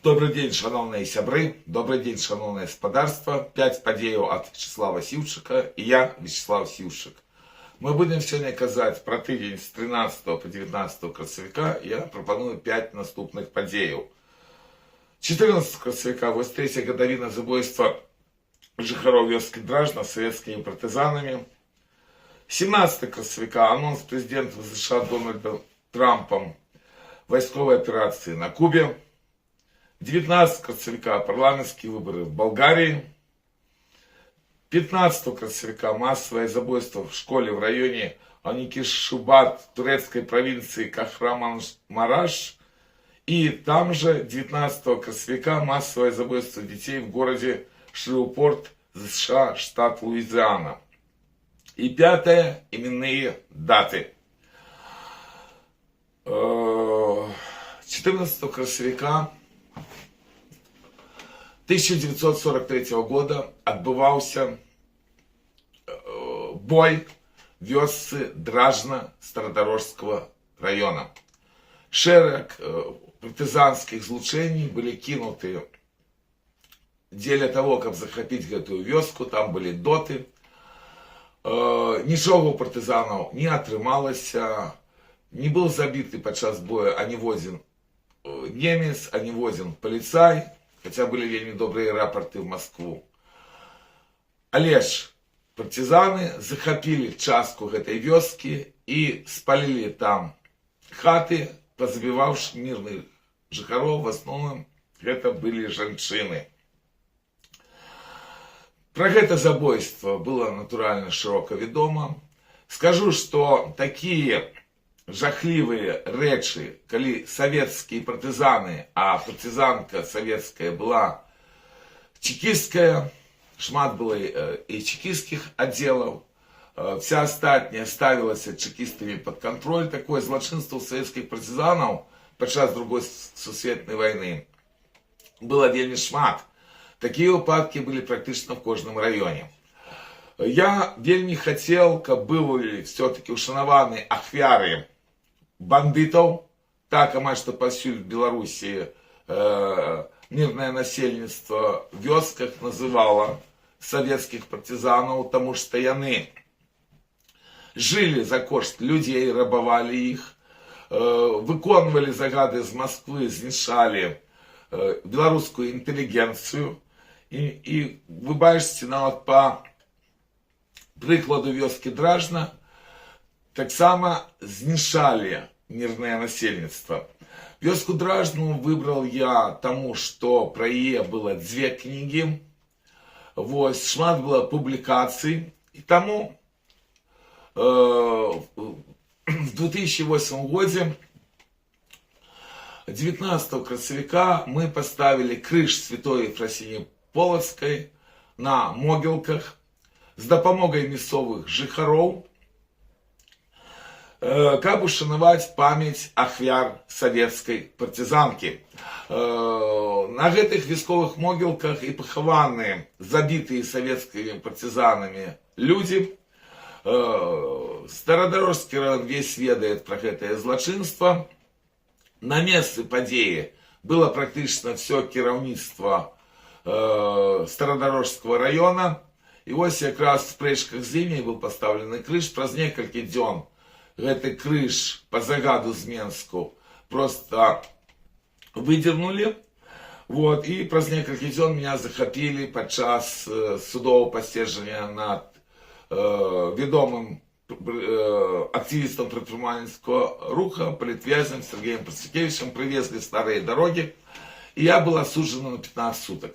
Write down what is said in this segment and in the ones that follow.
Добрый день, шановные сябры, добрый день, шановное господарство. 5 падзеяў ад Вячеслава Сіўчыка и я, Вячеслав Сіўчык. Мы будем сегодня казаць про тыдзень с 13 по 19 красавіка. Я пропоную 5 наступных падзеяў. 14 красавіка, вось третья гадавіна забойства жыхароў вёскі Дражна советскими партизанами. 17 красавіка, анонс президента США Дональда Трампом войсковой операции на Кубе. 19 красавіка, парламентские выборы в Болгарии. 15 красавіка, массовое забойство в школе в районе Аникишубат турецкой провинции Кахраманмараш. И там же 19 красавіка массовое забойство детей в городе Шривпорт, США, штат Луизиана. И 5 именные даты. 14 красавіка 1943 года отбывался бой в вёсцы Дражна Стародорожского района. Шераг партизанских злучений были кинуты для того, как захопить эту вёску. Там были доты. Нічого у партизанов не атрымалася. Не был забиты падчас боя аніводзін немец, аніводзін полицай. Хотя были вельмі добрые рапорты в Москву. Але ж партизаны захопили частку этой вёски и спалили там хаты, позабивавши мирных жыхароў. В основном это были женщины. Про это забойство было натурально широко вядома. Скажу, что такие жахливые рэчы, калі советские партизаны, а партизанка советская была чекистская, шмат было и чекистских отделов, вся остатняя ставилася чекистами под контроль. Такое злочинство советских партизанов падчас Другой сусветнай войны было вельмі шмат. Такие выпадки были практически в каждом районе. Я вельмі хотел, каб были все-таки ушанаваны ахвяры бандитов. Так, амаль што пасюль в Беларуси мирное насельніцтва в вёсках называло советских партизанов, потому что яны жили за кошт людей, рабовали их, выконывали загады из Москвы, знішалі белорусскую интеллигенцию. И вы бачыце, нават по прыкладу вёскі Дражна таксама знішалі мирное насельніцтва. Вёску Дражну выбрал я тому, что про яе было 2 книги. Вось, шмат было публикаций. И тому в 2008 году 19 красавіка мы поставили крыж Святой Ефросіні Полоцкой на могилках с допомогой мясцовых жыхароў, каб ушанаваць памяць ахвяр советской партизанки. На гэтых вясковых могилках и пахаваны забитые советскими партизанами люди. Стародорожский район весь ведает про это злочинство. На месцы падзеі было практически все кіраўніцтва Стародорожского района. И вось якраз в спрэчках з імі был поставлены крыж. Праз некалькі дзён гэты крыж по загаду з Менску просто выдернули. Вот, и праз некалькі дзён меня захопили падчас судового паседжання над ведомым активистом предпринимательского руха, политвязем Сергеем Процикевичем. Привезли старые дороги, и я был осужден на 15 суток.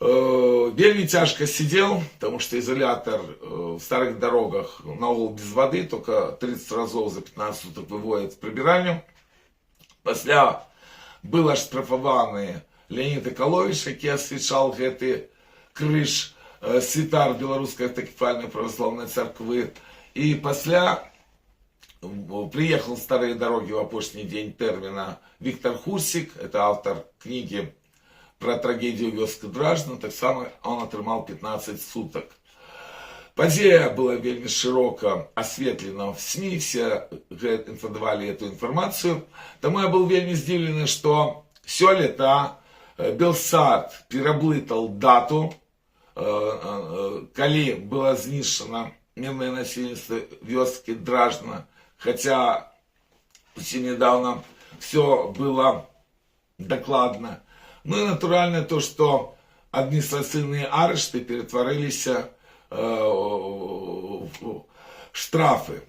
Вельмі тяжко сидел, потому что изолятор в старых дорогах наогул без воды, только 30 разов за 15 суток выводит в прибиральню. Пасля был оштрафованы Леонид Эколович, які освещал гэты крыж, святар Белорусской автокефальной православной церкви. И пасля приехал в старые дороги в апошні день термина Виктор Хурсик, это автор книги про трагедию вёскі Дражна, так само он атрымал 15 суток. Падзея была вельмі широко осветлена в СМИ, все инфодавали эту информацию. Тому я был вельмі здзіўлены, что сёлета Белсад пераблытал дату, калі было знішчана мирное насельніцтва вёскі Дражна, хотя очень недавно все было докладно. Ну и натурально то, что административные арешты перетворились в штрафы.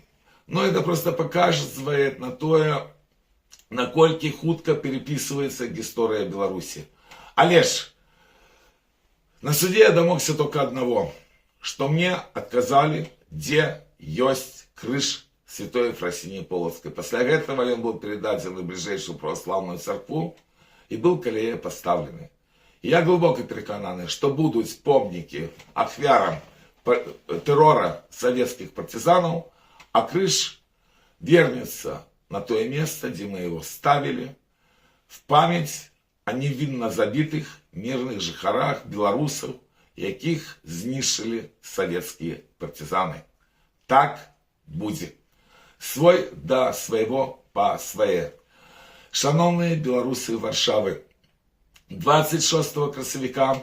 Но это просто показывает на то, наколькі хутка переписывается история Беларуси. Але ж на суде я домогся только одного, что мне отказали, где есть крыш святой Ефросинии Полоцкой. После этого он был передаден в ближайшую православную церкву и был колея поставленный. И я глубоко переконанный, что будут помники ахвярам террора советских партизанов, а крыш вернется на то место, где мы его ставили, в память о невинно забитых мирных жыхарах белорусов, яких знішчылі советские партизаны. Так будет. Свой да своего по свое. Шановные белорусы Варшавы, 26 красавіка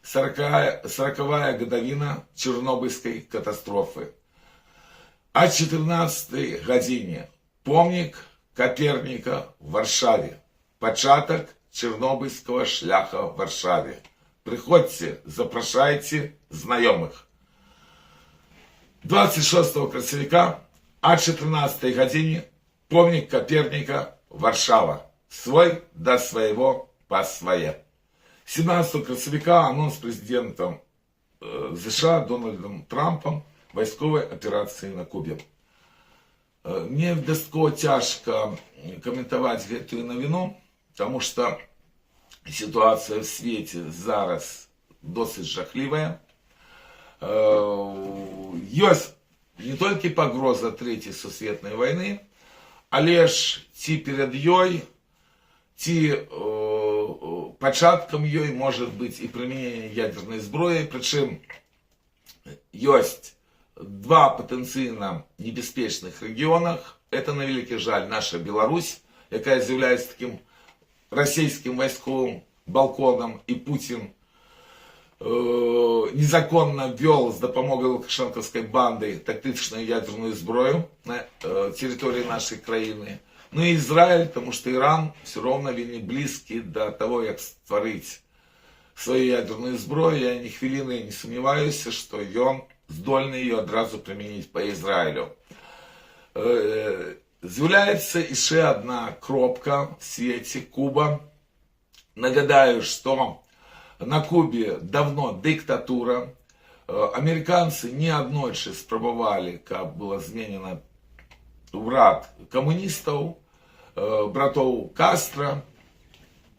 40-я годовина Чернобыльской катастрофы. О 14 године помник Коперника в Варшаве. Початок Чернобыльского шляха в Варшаве. Приходите, запрошайте знакомых. 26 красавіка о 14 године помник Коперника Варшава. Свой до своего по свое. 17 красавіка анонс президентом США Дональдом Трампом войсковой операции на Кубе. Мне дастаткова тяжко комментовать эту новину, потому что ситуация в свете зараз досить жахливая. Есть не только погроза Третьей Сусветной войны, але ж ці перед ёй, ці початком ёй может быть и применение ядерной зброи, причем есть два потенциально небезпечных регионах. Это, на великий жаль, наша Беларусь, якая является таким российским войсковым балконом, и Путин незаконно ввел с допомогой лукашенковской банды тактичную ядерную зброю на территории нашей краины. Ну и Израиль, потому что Иран все равно вельми близкий до того, как створить свою ядерную зброю. Я ни хвилины не сомневаюсь, что он здольный ее одразу применить по Израилю. З'являється ще одна кропка в світі Куба. Нагадаю, що на Кубі давно диктатура. Американці неоднойче спробували, як було змінено врат комуністів, братов Кастро,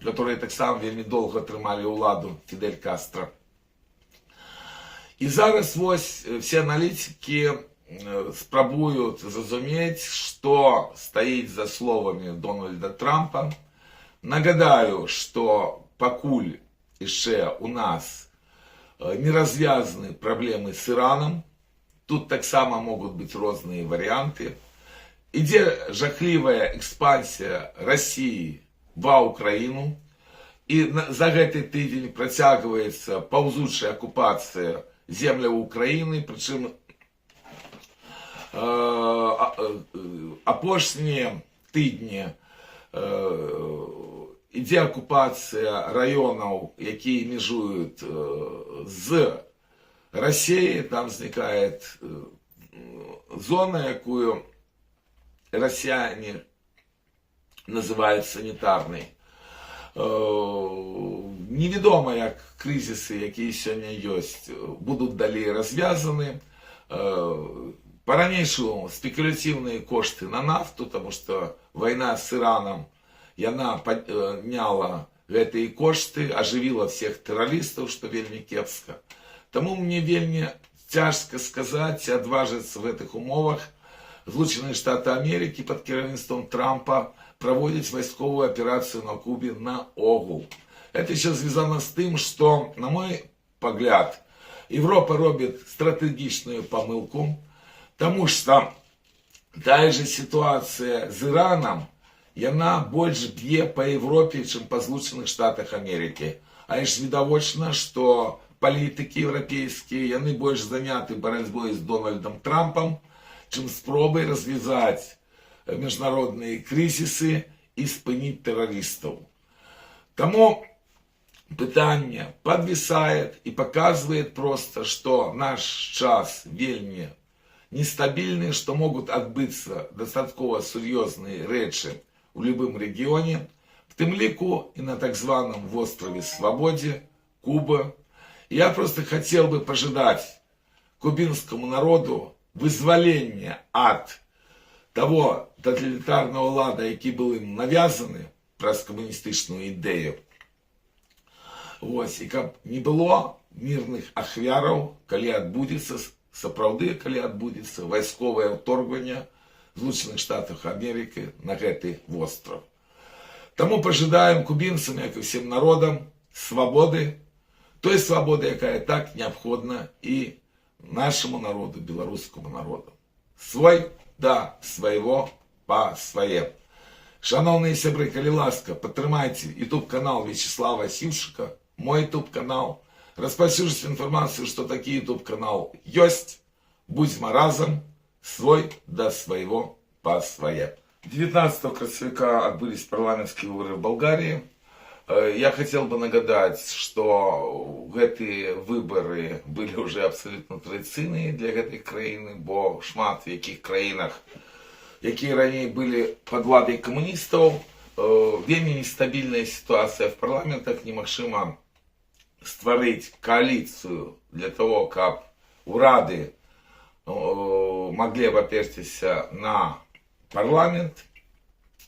які так само вельми довго тримали владу, Фідель Кастро. І зараз ось всі аналітики спробуют зрозуміти, что стоит за словами Дональда Трампа. Нагадаю, что покуль еще у нас не развязаны проблемы с Ираном, тут так само могут быть разные варианты. Іде жахливая экспансия России в Украину, и за этот тыдзень протягивается ползучая оккупация земли Украины, причем апошнія тижні іде окупація районів, які межують з Росією. Там зникає зона, яку росіяни називають санітарною. Невідомо, як кризиси, які сьогодні є, будуть далі розв'язані. По-ранейшему спекулятивные кошты на нафту, потому что война с Ираном, и она подняла эти кошты, оживила всех террористов, что вельми кепска. Тому мне вельми тяжко сказать и отважиться в этих умовах. Злученные Штаты Америки под керівництвом Трампа проводят войсковую операцию на Кубе на огул. Это еще связано с тем, что, на мой погляд, Европа робит стратегичную помылку, потому что та же ситуация с Ираном яна больш б'е па Европе, чым па Злучаных Штатах Америки. А ж відавочна, што палітыкі еўрапейскія, яны больш заняты барацьбой з Дональдом Трампом, чым спробай развязаць міжнародныя крызісы і спыніць тэрарыстаў. Таму пытанне подвисает и показывает просто, что наш час вельмі нестабильный, что могут отбыться достаточно серьезные речи в любом регионе, в тым лику и на так званом острове Свободе, Куба. Я просто хотел бы пожелать кубинскому народу вызволения от того тоталитарного лада, який был им навязаны праз камуністычную ідэю. Вось, і каб не было мірных ахвяраў, калі адбудзецца, сапраўды, калі адбудзецца вайсковае ўторгванне Злучаных Штатах Америки на гэты востраў. Таму пажадаем кубінцам, як і всім народам, свабоды, той свабоды, якая так неабходна і нашаму народу, беларускаму народу. Свой да свайго па свае. Шановные сябры, калі ласка, падтрымайце YouTube канал Вячеслава Сивчика, мой YouTube канал. Распаўсюджвайце інфармацыю, што такі YouTube канал ёсць. Будзьма разам, свой да свайго па свае. 19 красавіка отбылись парламентские выборы в Болгарии. Я хотел бы нагадать, что гэтые выборы были уже абсолютно традиционные для этой краины, бо шмат в яких краинах, якія раней были под владой коммунистов, вельмі нестабильная ситуация в парламентах, немагчыма стварыць коалицию для того, каб урады могли абаперціся на парламент,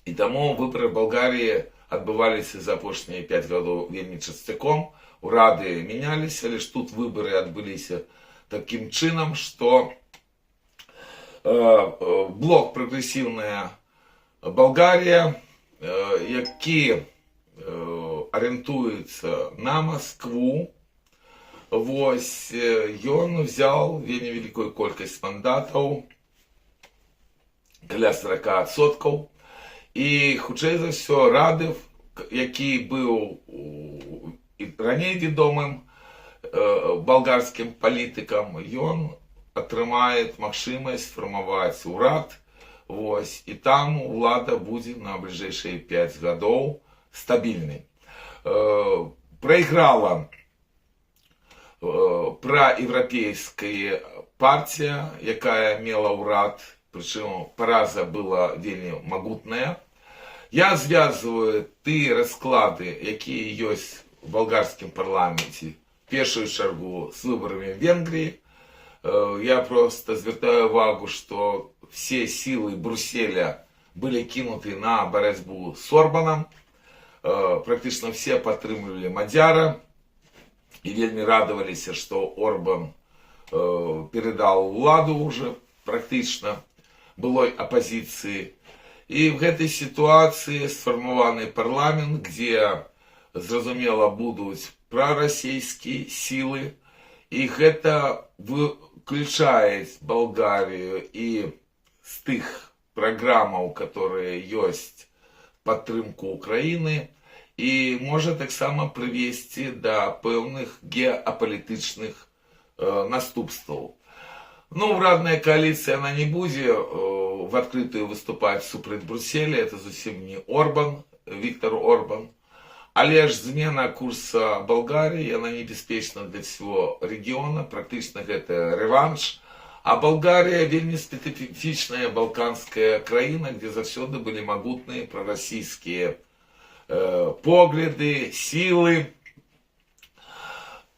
и тому выборы в Болгарии адбываліся за апошнія 5 гадоў вельмі частяком, урады меняліся, лишь тут выборы адбыліся таким чынам, что блок «Прогрессивная Болгария», які арыентуецца на Москву, вось, ён взял вельмі великую колькасць мандатаў, каля 40%, і хутчэй за ўсё Радыв, які быў раней вядомым балгарскім палітыкам, ён атрымае магчымасць фармаваць урад, вось, і там улада будзе на бліжэйшыя 5 гадоў стабільнай. Прайграла праеўрапейская партія, якая мела ўрад, прычым параза была вельмі магутная. Я звязываю тыя расклады, якія ёсць у балгарскім парламенце, в першую чаргу з выбарамі в Венгрии. Я просто звяртаю увагу, что все силы Брюсселя были кинуты на борьбу с Орбаном. Практически все падтрымлівалі Мадзяра и вельмі радовались, что Орбан передал владу уже практически былой оппозиции. И в этой ситуации сформированный парламент, где, зразумела, будут пророссийские силы, и это выключает Болгарию и с тых программаў, которые есть падтрымку Украины, и может таксама привести до пэўных геапалітычных наступстваў. Ну, урадная коалиция, она не будет в открытую выступать супраць Брюсселя, это совсем не Орбан, Виктор Орбан. Але ж змена курса Болгарии, она небяспечна для всего региона, практически это реванш. А Болгария вельмі специфичная балканская краина, где заўсёды были могутные пророссийские погляды, силы.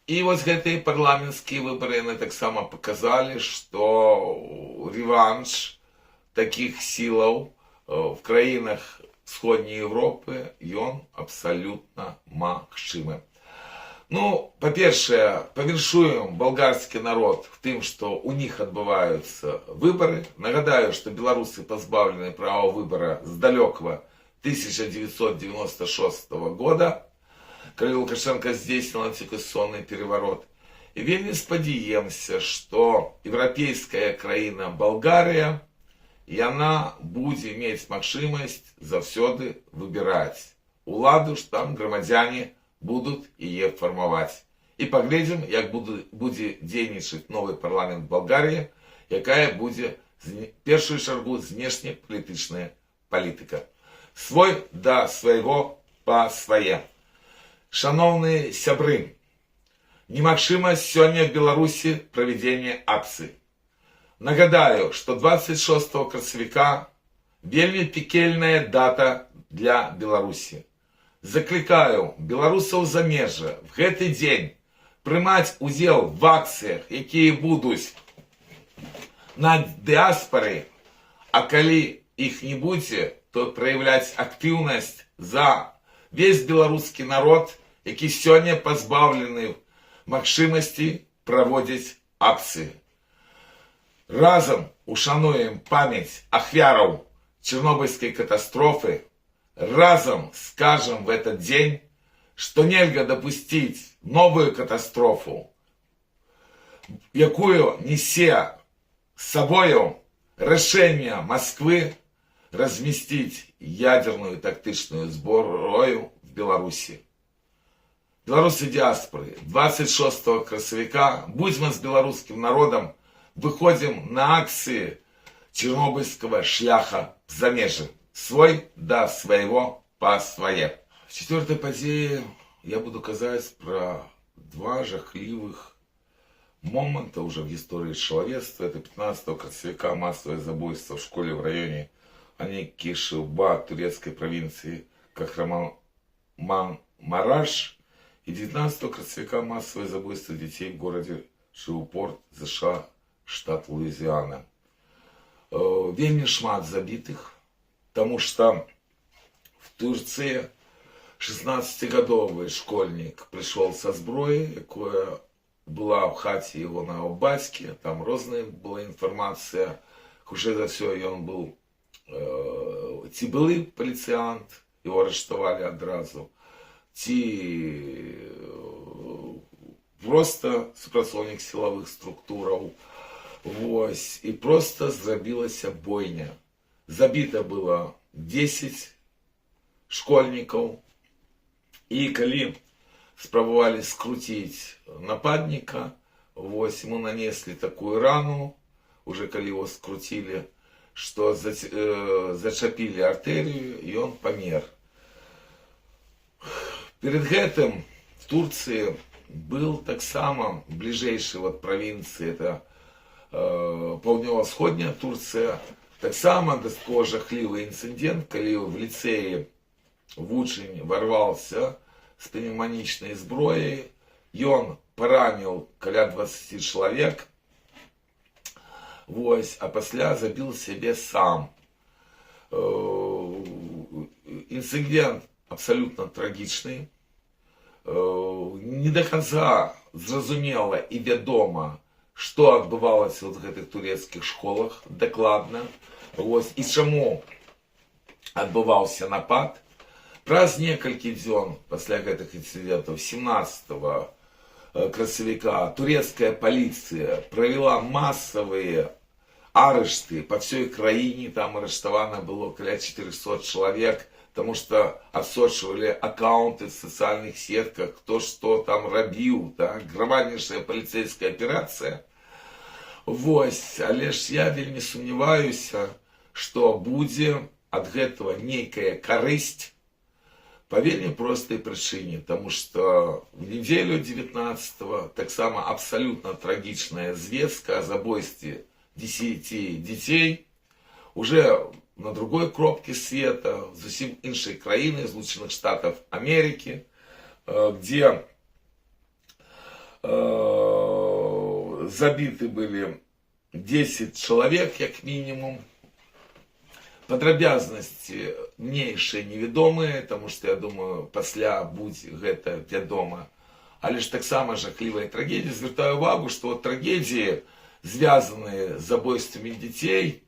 И вот гэтые парламентские выборы они так само показали, что реванш таких силаў в краинах Сходней Европы, ён абсолютно магчымы. Ну, по-першае, павіншуем болгарский народ в тым, что у них отбываются выборы. Нагадаю, что белорусы позбавлены права выбора с далекого 1996 года, когда Лукашенко здійснил антиконституционный переворот. И вельмі спадзяемся, что европейская краина Болгария яна будзе мець магчымасць заўсёды выбіраць уладу, што там грамадзяне будуць яе фармаваць. І паглядзім, як будзе дзейнічаць новы парламент Балгарыі, якая будзе в першую чаргу знешнепалітычная палітыка. Свой да свайго па свае. Шановныя сябры, немагчыма сёння в Беларусі правядзенне акцыі. Нагадаю, што 26 красавіка вельмі пекельная дата для Беларусі. Заклікаю беларусаў замежжа в гэты дзень прымаць удзел в акцыях, якія будуць на дыаспары, а калі іх не будзе, то праяўляць актыўнасць за весь беларускі народ, які сёння пазбаўлены магчымасці праводзіць акцыі. Разам ушануем памяць ахвяраў Чернобыльской катастрофы, разом скажем в этот день, что нельзя допустить новую катастрофу, якую несе с собою решение Москвы разместить ядерную тактичную зброю в Беларуси. Белорусы диаспоры, 26 красавіка будем с белорусским народом выходим на акции чернобыльского шляха в замежжы. Свой да свайго па свае. В четвертой падзеі я буду казаць про два жахлівых момента уже в истории человечества. Это 15 красавіка массовое забойство в школе в районе Аникишилба турецкой провинции Кахраман-Мараш. И 19 красавіка массовое забойство детей в городе Шивпорт, США, штат Луизиана. Вельмі шмат забитых, потому что в Турции 16-гадовый школьник пришел со зброей, якая была в хаце его на бацькі, там розная была информация, хутчэй за все он был ці былы паліцыянт, его арыштавалі адразу, ці просто супрацоўнік сілавых структураў. Вось, и просто зрабілася бойня. Забіта было 10 школьников. И калі спрабавалі скруціць нападника, вось, ему нанесли такую рану, уже калі его скрутили, что зачапили артерию, и он помер. Перед гэтым в Турции был таксама ближайший вот провинции, это паўднёва-сходняя Турция, таксама дастаткова жахлівы інцыдэнт, калі в ліцэі вучань ворвался с пневманічнай зброяй, ён параніў каля 20 чалавек, вось, а пасля забіў сябе сам. Інцыдэнт абсолютно трагічны, не до конца зразумела і вядома, что адбывалася в гэтых турецкіх школах дакладна, вось, і чаму адбываўся напад. Праз некалькі дзён пасля гэтых інцыдэнтаў 17 красавіка турецкая паліцыя правяла массавыя арышты по всей краіне, там арыштавана было каля 400 чалавек, потому что адсочвалі аккаунты в социальных сетках, кто что там рабіў, так? Грамаднейшая паліцейская аперацыя. Вось, але ж я вельмі сумняваюся, што будзе ад гэтага нейкая карысць по вельмі простай прычыне, потому что в неделю 19-го таксама абсолютно трагічная звестка о забойстве 10 детей уже на другой кропке света, зусім іншай краіны, Злучаных Штатов Америки, где забиты были 10 человек, как минимум. Падрабязнасці мне яшчэ невядомыя, потому что, я думаю, пасля будзе гэта вядома. Але ж таксама жахлівая трагедия. Звяртаю увагу, что трагедии, связанные с забойствами детей,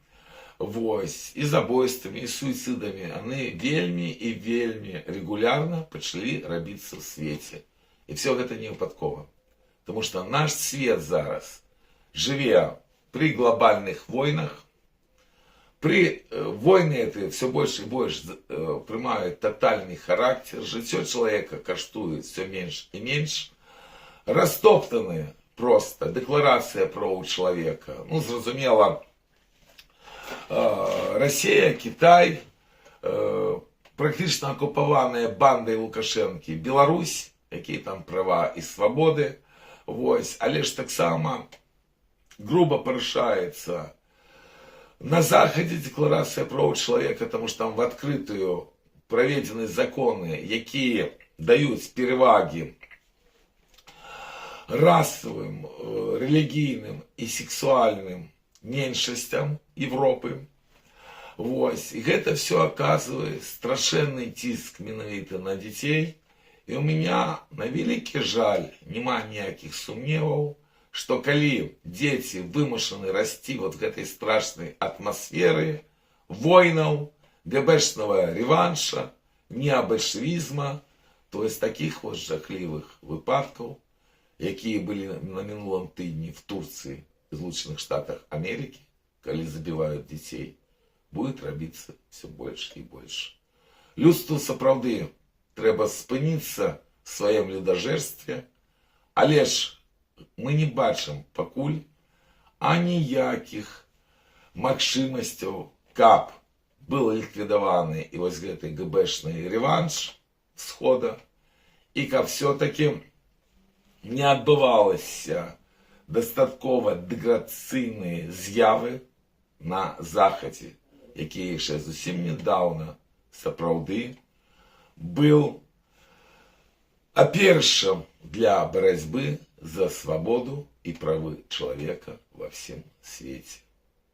вось, и забойствами, и суицидами, они вельмі и вельмі регулярно пачалі рабіцца в свете. И все гэта не выпадкова. Потому что наш свет зараз жыве при глобальных войнах, Войны эти все больше и больше приймають тотальний характер, життя чоловіка коштує все меньше и меньше, розтоптані просто декларація прав чоловіка. Ну, зрозуміло, Росія, Китай, практично окуповані бандою Лукашенки Білорусь, які там права і свободи, ось, але ж так само грубо порушається на Заході декларація прав чоловіка, тому що там в відкритою проведені закони, які дають переваги расовым, религийным и сексуальным меньшостям Европы. Вось. И это все оказывает страшенный тиск менавіта на детей. И у меня на великий жаль, нема ніяких сумневов, что коли дети вымушены расти вот в этой страшной атмосфере войнов, ГБшного реванша, необольшевизма, то из таких вот жахливых выпадков, які були на минулому тижні в Турції і Злучених Штатах Америки, коли забивають дітей, буде робитися все більше і більше. Людству справді треба спинитися в своєму людожерстві, але ж ми не бачимо покуль аніяких магчимостей, каб був ліквідований і ось цей ГБшний реванш Сходу, і каб все-таки не відбувалися достатково деградаційні з'яви на Заході, який ще зовсім недавно справді був опершим для боротьби за свободу і права чоловіка во всем світі.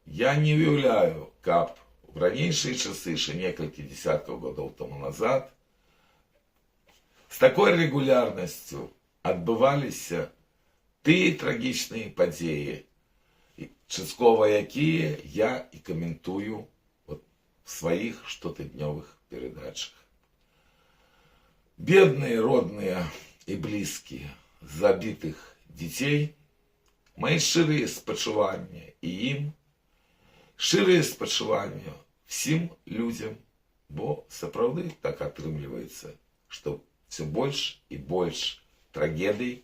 Я не уявляю, как в раннейшие часы, ще несколько десятков годов тому назад, с такой регулярностью відбувалися ті трагічні події, частково які я і коментую вот в своих щотижневых передачах. Бедные, родные и близкие забитых детей, мои щирые спочування і їм, щирые спочування всім людям, бо справді так отрымливается, что все больше и больше трагедий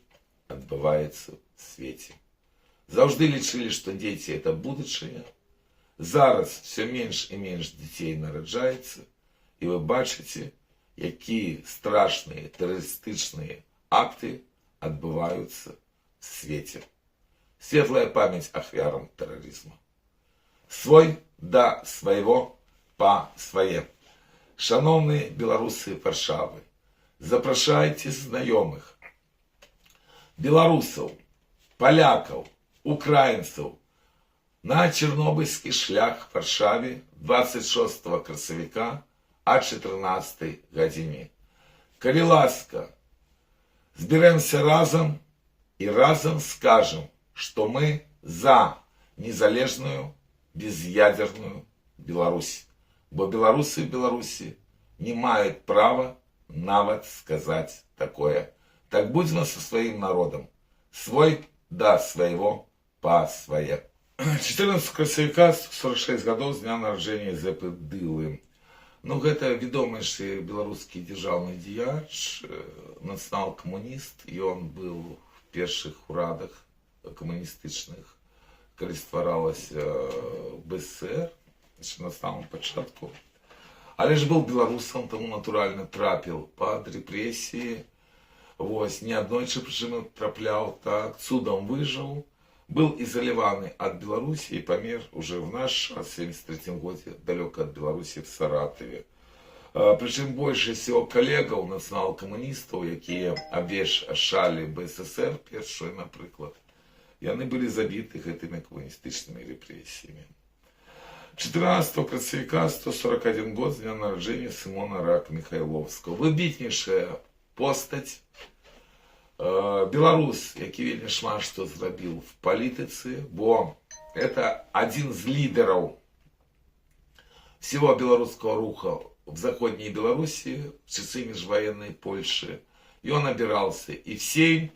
відбувається в світі. Завжди лічили, що діти – це будущее. Зараз все менше і менше дітей народжається. І ви бачите, які страшні терористичні акти відбуваються в світі. Світла пам'ять ахвярам тероризму. Свой до свого по своє. Шановні білоруси Варшави, запрошайте знайомих, белорусов, поляков, украинцев на Чернобыльский шлях в Варшаве 26 красовика о 14 годині. Коли ласка, зберемося разом і разом скажем, що ми за незалежную, безъядерную Беларусь. Бо белорусы в Беларуси не мають права навіть сказати такое. Так будем со своим народом. Свой до своего по своє. 14 красовика, 46 годов с дня народження Зепи Дылы. Ну, гэта вядомейшы беларускі дзяржаўны дзеяч, нацыянал-камуніст, і он был в першых урадах камуністычных, калі стваралася БСР, на самом пачатку. Але ж был беларусам, тому натуральна трапіў пад рэпрэсіі. Вось, неаднойчы прычым трапляў, так, цудам выжыў, был изолирован от Беларуси и помер уже в наш 73 году далеко от Беларуси в Саратове. Причем больше всего коллегов, национал-коммунистов, які обвешали БССР першою, наприклад, и они были забиты этими коммунистичными репрессиями. 14 красовика 141 год с дня народжения Симона Рак Михайловского. Вибітнейшая постать. Беларус, які вельмі шмат што зрабіў в палітыцы, бо это один з лідераў всего белорусского руха в Заходней Белоруссии в часы межвоенной Польши. И он обирался и всей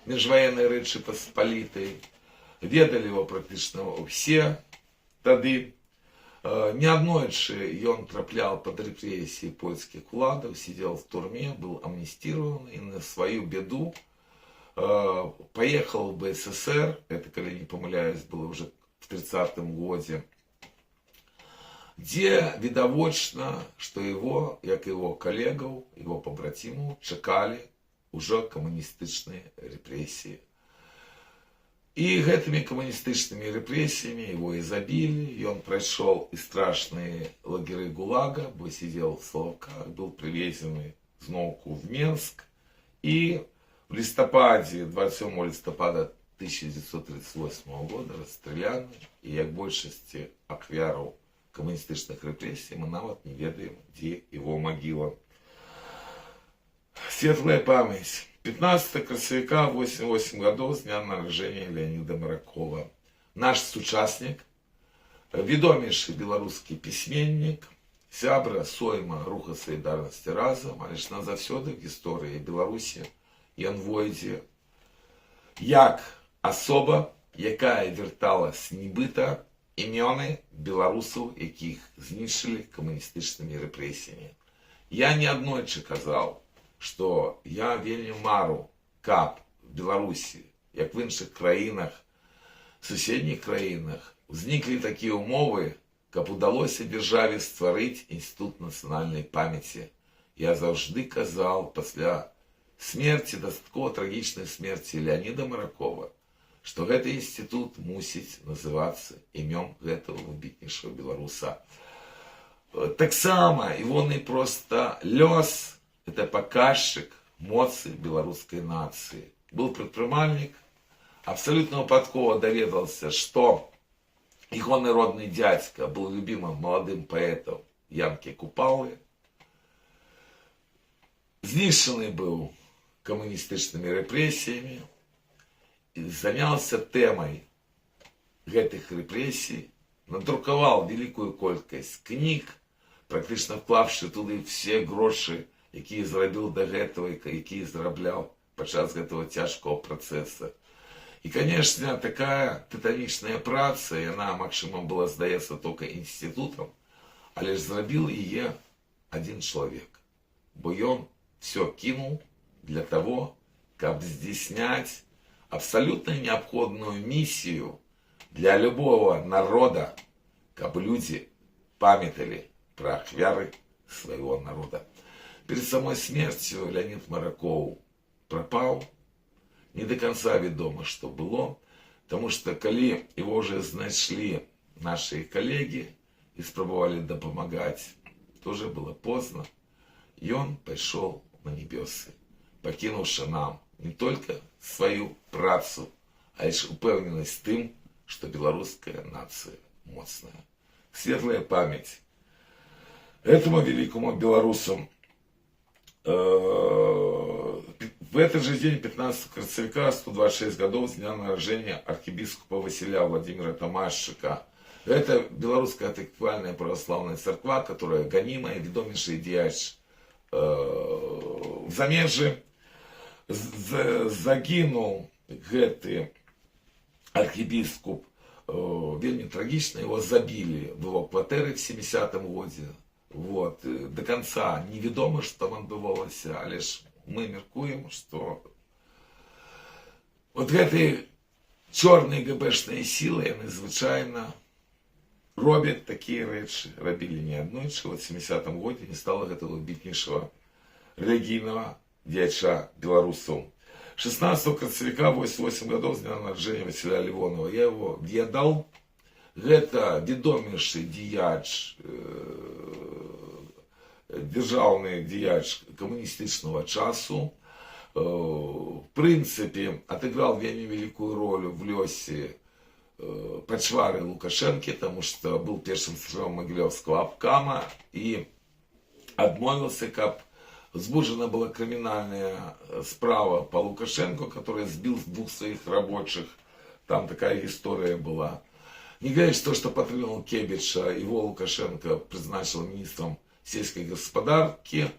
межвоенной Речи Посполитой. Ведали его практично все тады. Неаднойчы ён траплял под репрессии польских уладаў, сидел в турме, был амнистирован и на свою беду поехал в СССР, это, коли не помыляюсь, было уже в 30-м году, где відавочна, что его, как его коллегов, его побратимов, чекали уже коммунистичные репрессии. И этими коммунистичными репрессиями его и забили, и он прошел и страшные лагеря ГУЛАГа, бо сидел в Соловках, был привезен знову в Минск, и в листопаде, 27 листопада 1938 года расстреляны, и як большасці ахвяраў коммунистичных репрессий мы нават не ведаем, где его могила. Светлая память. 15 красавіка 88 годов с дня народження Леонида Маракова. Наш сучасник, відомейшы беларускі пісьменнік, сябра сойма руха солідарнасці разам, але ж назаўсёды в гісторыі Беларусі ён войдзе як асоба, якая вяртала з нібыта імёны беларусаў, якіх знішчылі камуністычнымі рэпрэсіямі. Я неаднойчы казаў, што я вельмі мару, каб в Беларусі, як в іншых краінах, суседніх краінах, узніклі такія ўмовы, каб удалося дзяржаве стварыць інстытут нацыянальнай памяці. Я заўжды казаў пасля смерці, дастаткова трагічнай смерці Леонида Маракова, што гэты інстытут мусіць называцца імём гэтага выбітнейшага беларуса. Таксама ягоны проста лёс — это показчик моцы белорусской нации. Был предпринимальник, абсолютно выпадково доведался, что его родный дядька был любимым молодым поэтом Янки Купалы. Знищенный был коммунистичными репрессиями и занялся темой этих репрессий, надрукаваў великую колькасць книг, практично вклавши туды все гроши, якія зрабіў да гэтага, якія зарабляў падчас гэтага цяжкого працэса. І, конечно, такая титанічная праца, яна, магчыма, была, здаецца, только інстытутам, але ж зрабіў яе один человек, бо ён все кинул для того, каб здійсняць абсолютно необходную миссию для любого народа, каб люди памятали про ахвяры своего народа. Перед самой смертью Леонид Мараков пропал. Не до конца ведомо, что было, потому что, коли его уже знайшли наши коллеги и спробовали допомагать, тоже было поздно, и он пошел на небесы, покинувши нам не только свою працу, а лишь упевненість тим, что белорусская нация моцная. Светлая память этому великому белорусу. В этот же день, 15 красавіка, 126 годов с дня народжения архиепископа Василия Владимира Тамашчика. Это белорусская атаквальная православная церква, которая гонимая, ведомейший дзеяч в замежжы. Загинул гэты архиепископ вельмі трагічна, его забили в его кватэры в 70-м году. Вот. До конца неведомо, что там адбывалася, але ж мы меркуем, что вот гэты чорныя ГБшныя силы, яны звычайна робят такие рэчы, рабілі не аднойчы. Вот в 70-м году не стало гэтага выбітнейшага рэлігійнага дзеяча беларусаў. 16 красавіка 88 годов с дня народжения Василия Ливонова. Я его ведал. Это ведомейшы дзеяч, державный дзеяч коммунистичного часу. В принципе, отыграл вельмі великую роль в лёсе пачвары Лукашенки, потому что был першым сэржом Могилевского обкама и адмовился, каб возбуждена была криминальная справа по Лукашенко, который сбил двух своих рабочих. Там такая история была. Не говоришь то, что Патріон Кебіча его Лукашенко призначил министром сельской господарки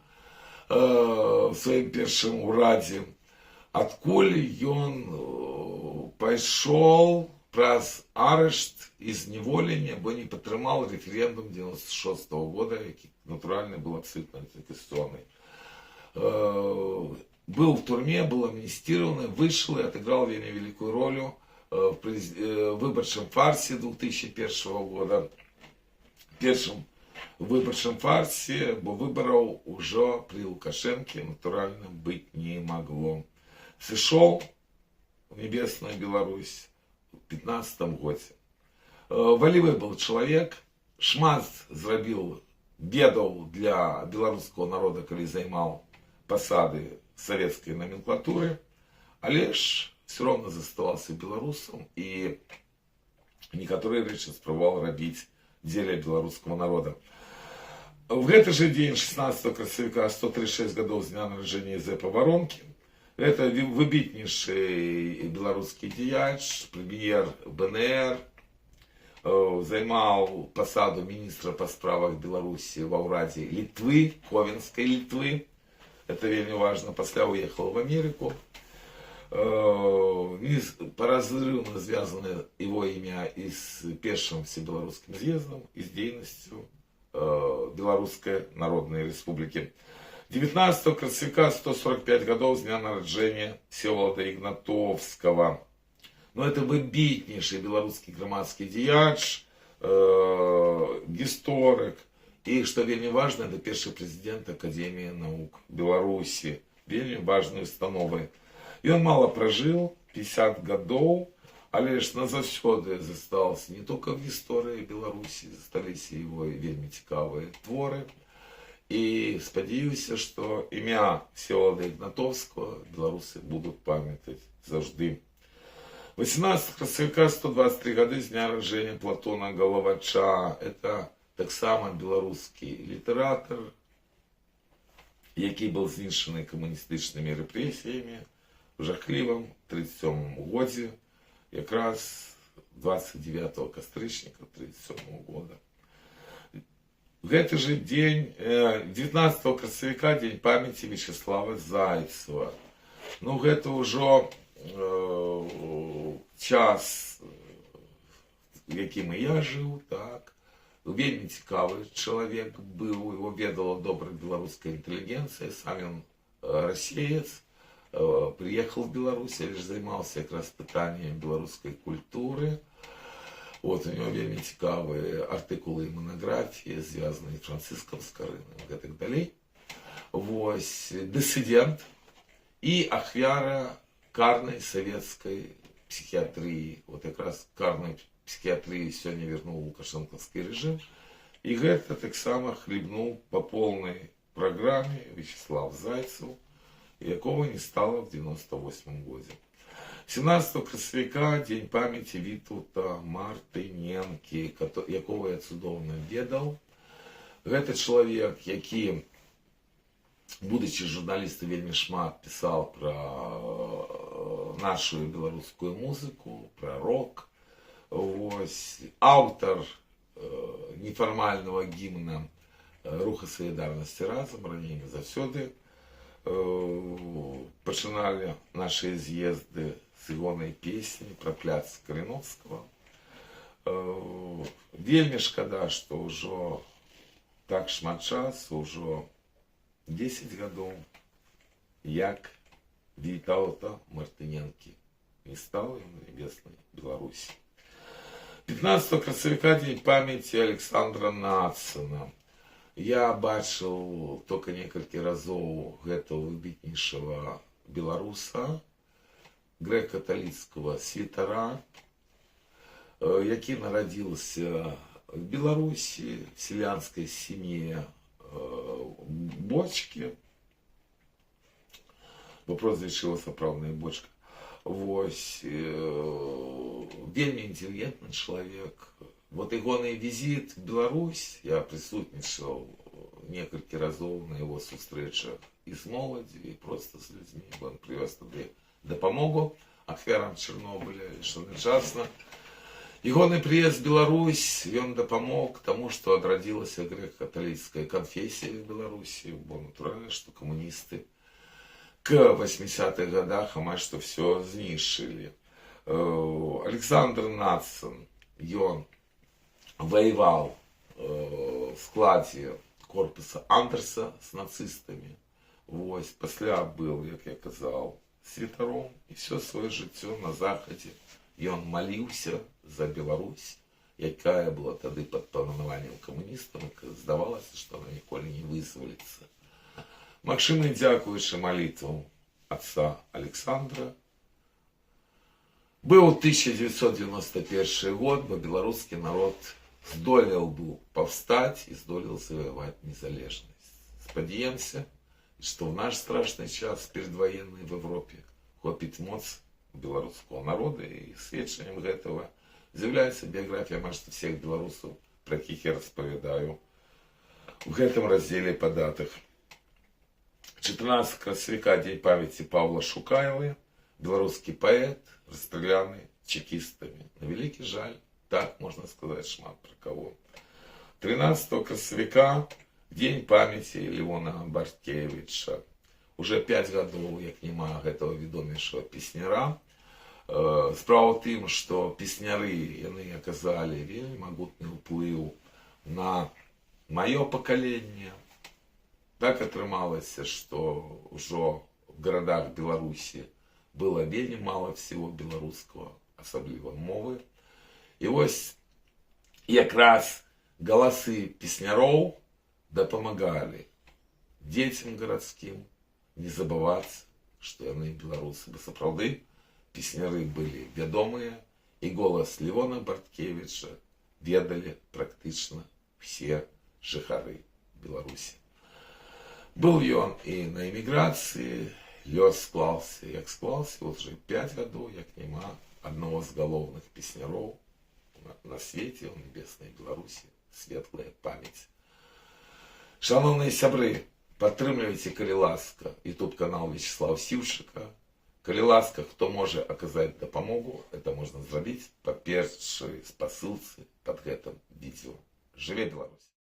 в своем першым ураде. Адкуль ён пайшоў, праз арышт і зневолення, бо не падтрымаў рэферэндум 96 года, які, натуральна, был абсолютно антиконституционный. Был в турме, был амнистирован, вышел и отыграл великую роль в выборчем фарсе 2001 года. Первым выборчем фарсе, бо выборов уже при Лукашенке натурально быть не могло. Сышел в небесную Беларусь в 2015 году. Волевой был человек, шмат зрабіў бедаў для беларускага народа, калі займаў пасады советской номенклатуры, але ж все равно заставался белорусом и некоторые речи спробовал рабіць дзеля белорусского народа. В этот же день, 16 красавіка, 136 годов с дня народжения Зепа Воронки, это выбітнейшы белорусский дзеяч, премьер БНР, займал посаду министра по справах Беларуси во ўрадзе Литвы, Ковенской Литвы. Это вельмі важно. После уехал в Америку. Поразрывно связано его имя и с первым всебелорусским съездом, и с деятельностью Белорусской Народной Республики. 19 красавіка, 145 годов с дня народжения Всеволода Игнатовского. Но это выбітнейший белорусский громадский деяч, историк. И, что вельмі важно, это первый президент Академии наук Беларуси. Вельмі важной установой. И он мало прожил, 50 годов, але лишь назавсёды застался не только в истории Беларуси, застались его вельмі цікавые творы. И спадзяюся, что имя Всеволода Игнатовского белорусы будут памятать завжды. 18 красавіка, 123 годы с дня рождения Платона Головача. Это так само белорусский литератор, який был знищений коммунистичными репрессиями в жахливом 37 году, якраз 29 кастрычніка 37 года. В этот же день, 19 красавіка, день памяти Вячеслава Зайцева. Ну, это уже час, в яким и я жил, так. Вельмі цікавый чалавек быў, его ведала добрая белорусская интеллигенция, сам он россиец, приехал в Беларусь, лишь занимался как раз питанием белорусской культуры. Вот, у него вельмі цікавые артикулы и монографии, связанные с Франциском Скорыным и так далее. Вот, диссидент и ахвяра карной советской психиатрии. Вот как раз карной психиатрии сегодня вернул лукашенковский режим. И это так само хлебнул по полной программе Вячеслав Зайцев, якого не стало в 98 году. 17 красавіка, день памяти Вітаўта Мартыненкі, якого я цудоўна ведаў. Гэта чалавек, які, будучи журналистом, вельмі шмат писал про нашу белорусскую музыку, про рок. Ось, автор неформального гимна Руха Солидарности Разом, ранее заўсёды пачынали наши з'езды с ягонай песни про пляц Калиновского. Вельмі шкада, что уже так шмат часу, уже 10 годов, як Вітаўта Мартыненкі не стало в небесной Беларуси. 15 красавіка, день памяти Александра Нацина. Я бачил только несколько разов этого выбітнейшего белоруса, греко-католицкого святара, який народился в Беларуси, в селянской семье Бочки. Вопрос решила соправная Бочка. Вось, вельмі интеллигентный человек. Вот ягоный визит в Беларусь, я присутствовал несколько разов на его встречах и с молодью, и просто с людьми. Он привез туда допомогу ахвярам Чернобыля, что нечасно. Ягоный приезд в Беларусь, и он допомог тому, что отродилась греко-католическая конфессия в Беларуси. Было натурально, что коммунисты к 80-х годах амаль что все знищили. Александр Нацин, ён воевал в складзе корпуса Андерса с нацистами. Вось, пасля был, як я казал, святаром, і все свое жыццё на захадзе ён маліўся за Беларусь, якая была тады пад панаваннем камуністаў, і здавалася, што она ніколі не вызваліцца. Магчыма, дзякуючы малітвам отца Александра, был 1991 год, бо белорусский народ здолел был повстать и здолел завоевать незалежность. Спадзяемся, что в наш страшный час передвоенный в Европе хопіць моц белорусского народа, и сведчаннем этого является биография майже всех белорусов, про якіх я распавядаю в этом разделе по датах. 14 красавіка, День памяти Павла Шукаевой, белорусский поэт, расстреляны чекистами. На великий жаль, так можно сказать шмат про кого. 13 красавіка, День памяти Леона Барткевича. Уже 5 гадоў, як няма гэтага вядомейшага песняра. Справа ў тым, што песняры яны аказалі вельмі магутны ўплыў на маё пакаленне. Так атрымалася, што ўжо в городах Беларусі было вельмі мало всего беларускага, асабліва мовы. І вось якраз галасы песняроў дапамагалі дзецям гарадскім не забывацца, што яны беларусы, бо сапраўды песняры былі вядомыя, і голас Леона Барткевича ведалі практычна все жыхары Беларусі. Был ён і на эміграцыі, лёс склаўся, як склаўся, вот уже 5 гадоў, як няма аднаго з галоўных песняроў на свеце, у небеснай Беларусі, светлая памяць. Шановныя сябры, падтрымлівайце, калі ласка, YouTube канал Вячеслава Сіўчыка. Калі ласка, хто можа аказаць дапамогу, это можна зрабіць па першай спасылцы пад гэтым відео. Жыве Беларусь!